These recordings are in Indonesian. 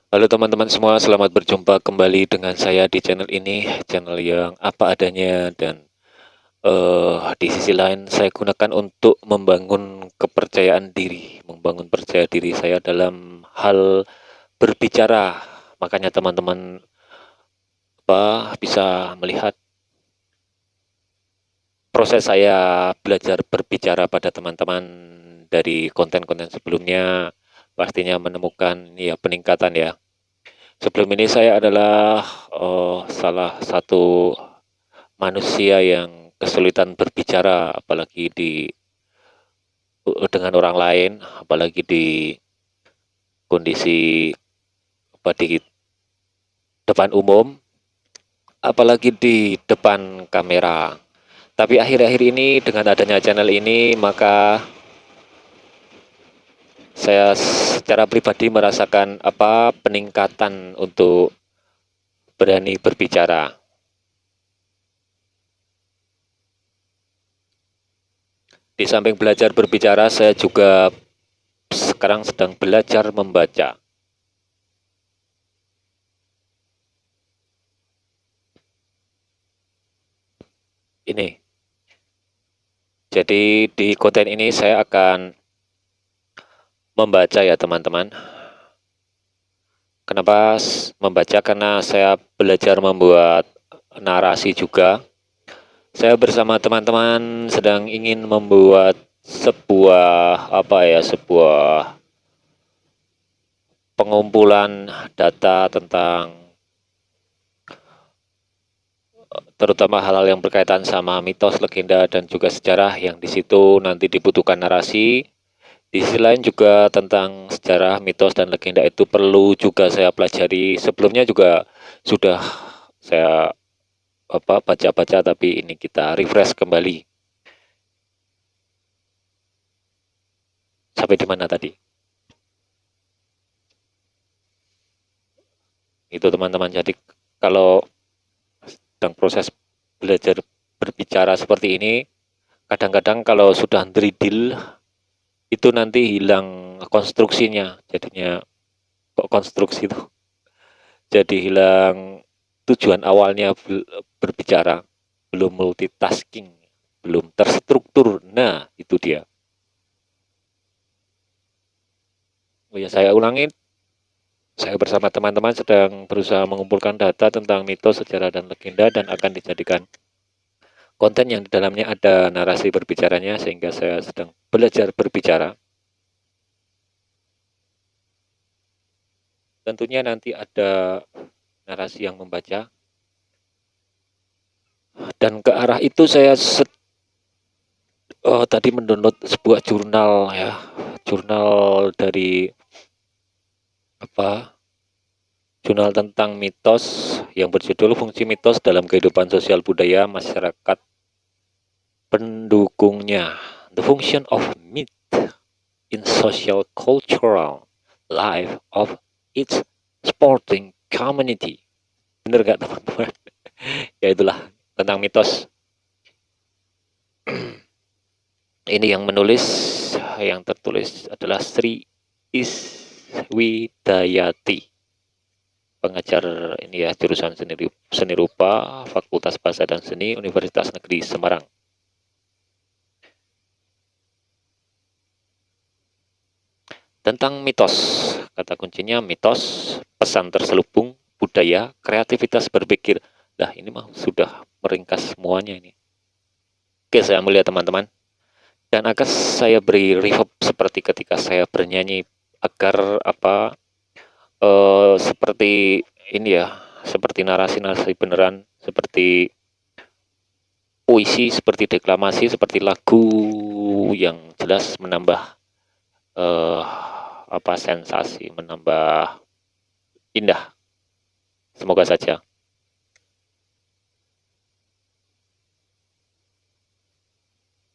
Halo teman-teman semua, selamat berjumpa kembali dengan saya di channel ini, channel yang apa adanya dan di sisi lain saya gunakan untuk membangun kepercayaan diri, membangun percaya diri saya dalam hal berbicara. Makanya teman-teman bisa melihat proses saya belajar berbicara pada teman-teman dari konten-konten sebelumnya, pastinya menemukan ya peningkatan ya. Sebelum ini saya adalah salah satu manusia yang kesulitan berbicara, apalagi dengan orang lain, apalagi di kondisi di depan umum, apalagi di depan kamera. Tapi akhir-akhir ini dengan adanya channel ini, maka saya secara pribadi merasakan peningkatan untuk berani berbicara. Di samping belajar berbicara, saya juga sekarang sedang belajar membaca. Ini. Jadi di konten ini saya akan membaca ya teman-teman. Kenapa membaca? Karena saya belajar membuat narasi juga. Saya bersama teman-teman sedang ingin membuat sebuah pengumpulan data tentang terutama hal-hal yang berkaitan sama mitos, legenda, dan juga sejarah yang di situ nanti dibutuhkan narasi. Di sisi lain juga tentang sejarah, mitos, dan legenda itu perlu juga saya pelajari. Sebelumnya juga sudah saya baca-baca, tapi ini kita refresh kembali. Sampai di mana tadi? Itu teman-teman. Jadi kalau sedang proses belajar berbicara seperti ini, kadang-kadang kalau sudah ndridil, itu nanti hilang konstruksinya. Jadinya kok konstruksi itu? Jadi hilang tujuan awalnya berbicara, belum multitasking, belum terstruktur. Nah, itu dia. Oh ya, saya ulangi, saya bersama teman-teman sedang berusaha mengumpulkan data tentang mitos, sejarah, dan legenda dan akan dijadikan konten yang di dalamnya ada narasi berbicaranya sehingga saya sedang belajar berbicara. Tentunya nanti ada narasi yang membaca dan ke arah itu saya tadi mendownload sebuah jurnal ya, jurnal dari jurnal tentang mitos yang berjudul Fungsi Mitos dalam Kehidupan Sosial Budaya Masyarakat Pendukungnya. The Function of Myth in Social Cultural Life of its Sporting Community. Bener gak teman-teman? Ya itulah tentang mitos. Ini yang menulis, yang tertulis adalah Sri Iswidayati, pengajar ini ya, jurusan seni rupa, Fakultas Bahasa dan Seni, Universitas Negeri Semarang. Tentang mitos, kata kuncinya mitos, pesan terselubung, budaya, kreativitas berpikir. Nah, ini mah sudah meringkas semuanya ini. Oke, saya melihat teman-teman. Dan akan saya beri reverb seperti ketika saya bernyanyi agar seperti ini ya, seperti narasi-narasi beneran, seperti puisi, seperti deklamasi, seperti lagu yang jelas menambah sensasi, menambah indah. Semoga saja.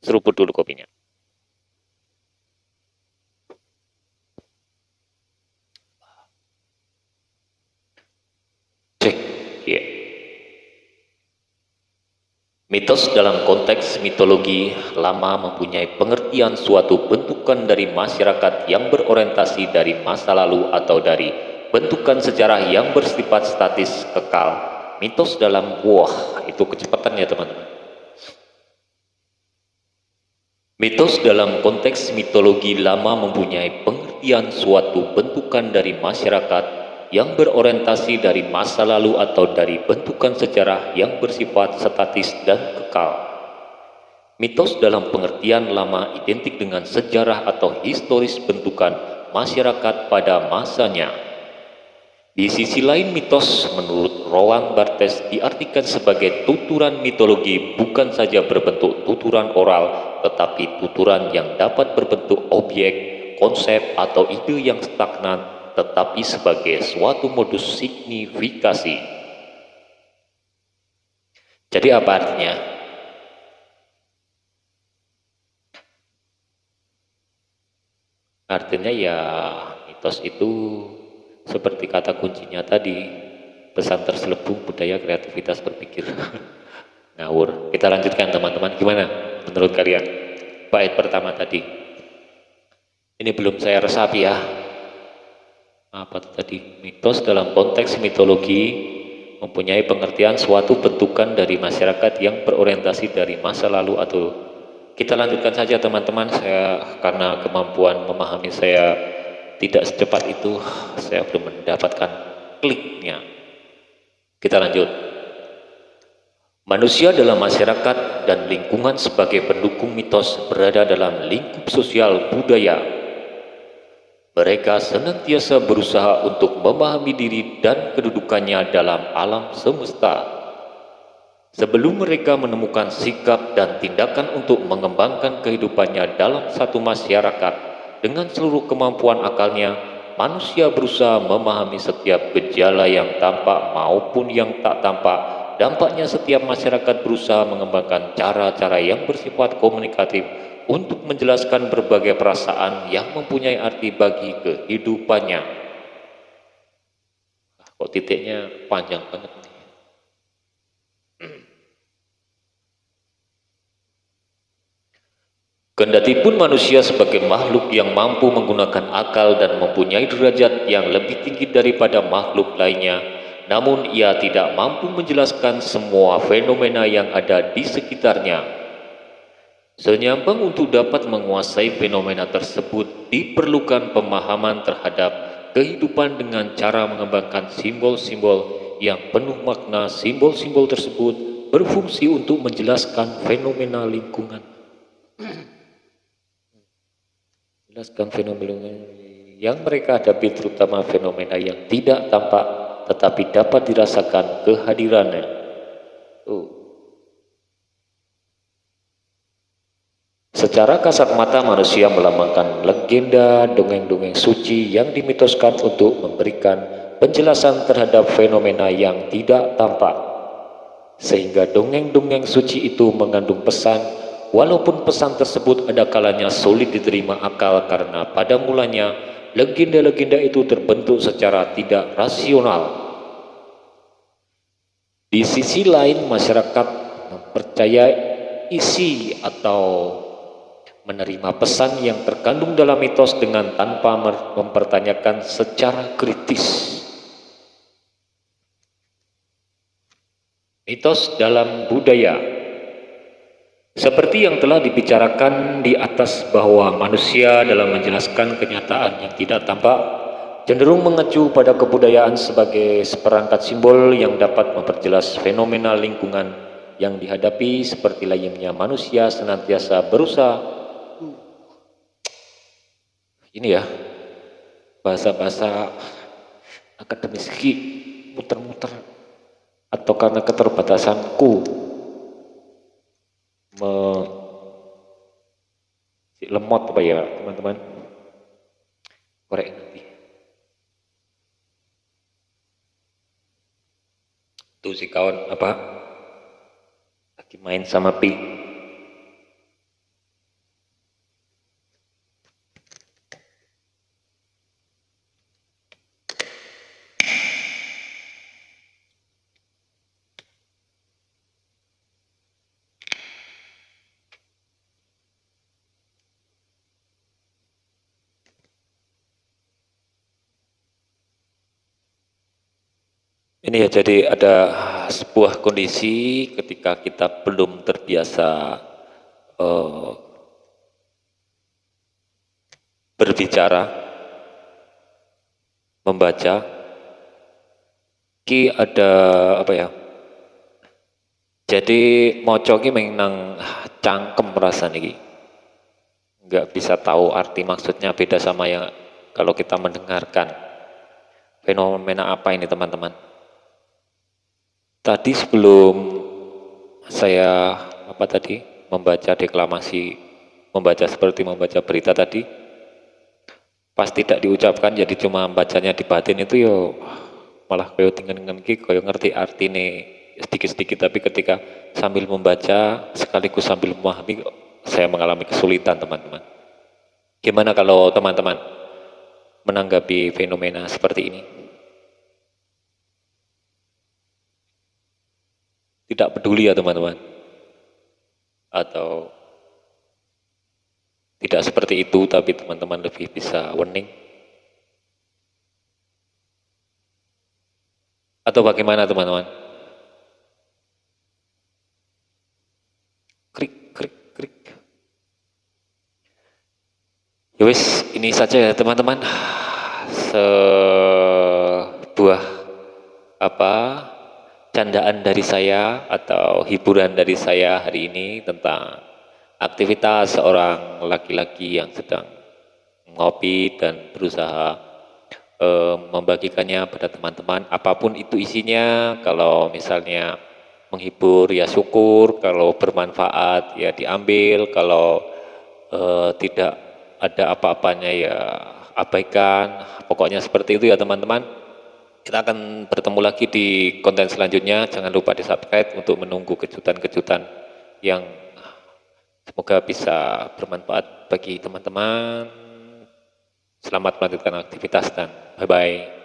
Seruput dulu kopinya. Cek. Yeah. Mitos dalam konteks mitologi lama mempunyai pengertian suatu bentukan dari masyarakat yang berorientasi dari masa lalu atau dari bentukan sejarah yang bersifat statis kekal. Mitos dalam, wah itu kecepatan ya teman-teman. Mitos dalam konteks mitologi lama mempunyai pengertian suatu bentukan dari masyarakat yang berorientasi dari masa lalu atau dari bentukan sejarah yang bersifat statis dan kekal. Mitos dalam pengertian lama identik dengan sejarah atau historis bentukan masyarakat pada masanya. Di sisi lain, mitos menurut Roland Barthes diartikan sebagai tuturan mitologi bukan saja berbentuk tuturan oral, tetapi tuturan yang dapat berbentuk objek, konsep, atau ide yang stagnan, tetapi sebagai suatu modus signifikasi. Jadi apa artinya? Artinya ya mitos itu seperti kata kuncinya tadi, pesan terselubung budaya kreativitas berpikir. Ngawur. Kita lanjutkan teman-teman, gimana menurut kalian? Bait pertama tadi. Ini belum saya resapi ya. Apa tadi? Mitos dalam konteks mitologi mempunyai pengertian suatu bentukan dari masyarakat yang berorientasi dari masa lalu atau kita lanjutkan saja teman-teman, saya karena kemampuan memahami saya tidak secepat itu, saya belum mendapatkan kliknya. Kita lanjut. Manusia dalam masyarakat dan lingkungan sebagai pendukung mitos berada dalam lingkup sosial budaya. Mereka senantiasa berusaha untuk memahami diri dan kedudukannya dalam alam semesta. Sebelum mereka menemukan sikap dan tindakan untuk mengembangkan kehidupannya dalam satu masyarakat dengan seluruh kemampuan akalnya, manusia berusaha memahami setiap gejala yang tampak maupun yang tak tampak. Dampaknya setiap masyarakat berusaha mengembangkan cara-cara yang bersifat komunikatif untuk menjelaskan berbagai perasaan yang mempunyai arti bagi kehidupannya. Kok titiknya panjang banget nih. Kendatipun manusia sebagai makhluk yang mampu menggunakan akal dan mempunyai derajat yang lebih tinggi daripada makhluk lainnya, namun ia tidak mampu menjelaskan semua fenomena yang ada di sekitarnya. Senyambang untuk dapat menguasai fenomena tersebut diperlukan pemahaman terhadap kehidupan dengan cara mengembangkan simbol-simbol yang penuh makna. Simbol-simbol tersebut berfungsi untuk menjelaskan fenomena lingkungan. Jelaskan fenomena yang mereka hadapi, terutama fenomena yang tidak tampak tetapi dapat dirasakan kehadirannya. Secara kasat mata manusia melambangkan legenda dongeng-dongeng suci yang dimitoskan untuk memberikan penjelasan terhadap fenomena yang tidak tampak. Sehingga dongeng-dongeng suci itu mengandung pesan, walaupun pesan tersebut ada kalanya sulit diterima akal karena pada mulanya legenda-legenda itu terbentuk secara tidak rasional. Di sisi lain, masyarakat mempercayai isi atau menerima pesan yang terkandung dalam mitos dengan tanpa mempertanyakan secara kritis. Mitos dalam budaya. Seperti yang telah dibicarakan di atas bahwa manusia dalam menjelaskan kenyataan yang tidak tampak cenderung mengacu pada kebudayaan sebagai seperangkat simbol yang dapat memperjelas fenomena lingkungan yang dihadapi, seperti layaknya manusia senantiasa berusaha. Ini ya, bahasa-bahasa akademis muter-muter. Atau karena keterbatasanku lemot apa ya teman-teman, korek nanti tuh si kawan apa lagi main sama Pi. Ini ya, jadi ada sebuah kondisi ketika kita belum terbiasa eh, berbicara, membaca, ki ada apa ya? Jadi moco ki menang cangkem rasanya ki. Nggak bisa tahu arti maksudnya, beda sama yang kalau kita mendengarkan. Fenomena apa ini teman-teman? Tadi sebelum saya apa tadi membaca deklamasi, membaca seperti membaca berita tadi, pas tidak diucapkan jadi cuma bacanya di batin itu yo malah kayak tinggal kayak ngerti arti nih sedikit-sedikit, tapi ketika sambil membaca sekaligus sambil memahami saya mengalami kesulitan teman-teman. Gimana kalau teman-teman menanggapi fenomena seperti ini? Tidak peduli ya teman-teman? Atau tidak seperti itu tapi teman-teman lebih bisa wening? Atau bagaimana teman-teman? Krik, krik, krik. Ya wis, ini saja ya teman-teman. Sebuah apa candaan dari saya atau hiburan dari saya hari ini tentang aktivitas seorang laki-laki yang sedang ngopi dan berusaha membagikannya pada teman-teman, apapun itu isinya. Kalau misalnya menghibur ya syukur, kalau bermanfaat ya diambil, kalau tidak ada apa-apanya ya abaikan. Pokoknya seperti itu ya teman-teman. Kita akan bertemu lagi di konten selanjutnya. Jangan lupa di subscribe untuk menunggu kejutan-kejutan yang semoga bisa bermanfaat bagi teman-teman. Selamat melanjutkan aktivitas dan bye-bye.